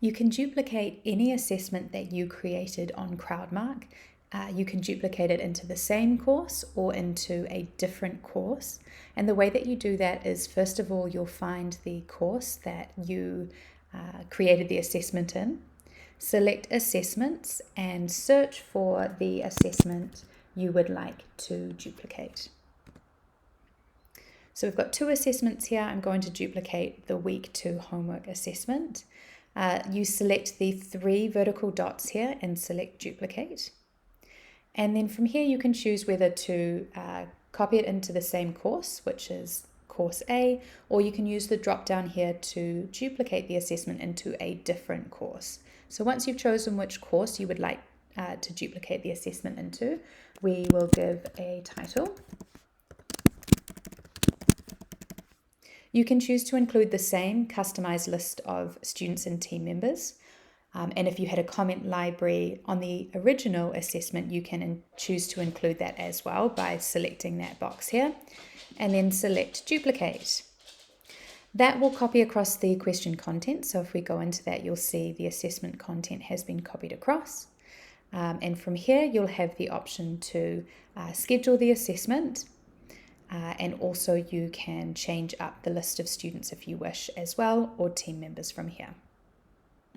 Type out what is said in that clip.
You can duplicate any assessment that you created on Crowdmark. You can duplicate it into the same course or into a different course. And the way that you do that is, first of all, you'll find the course that you created the assessment in. Select Assessments and search for the assessment you would like to duplicate. So we've got 2 assessments here. I'm going to duplicate the Week 2 homework assessment. You select the 3 vertical dots here and select Duplicate. And then from here you can choose whether to copy it into the same course, which is Course A, or you can use the drop down here to duplicate the assessment into a different course. So once you've chosen which course you would like to duplicate the assessment into, we will give a title. You can choose to include the same customized list of students and team members. And if you had a comment library on the original assessment, you can choose to include that as well by selecting that box here and then select Duplicate. That will copy across the question content. So if we go into that, you'll see the assessment content has been copied across. And from here, you'll have the option to schedule the assessment. And also you can change up the list of students if you wish as well, or team members from here.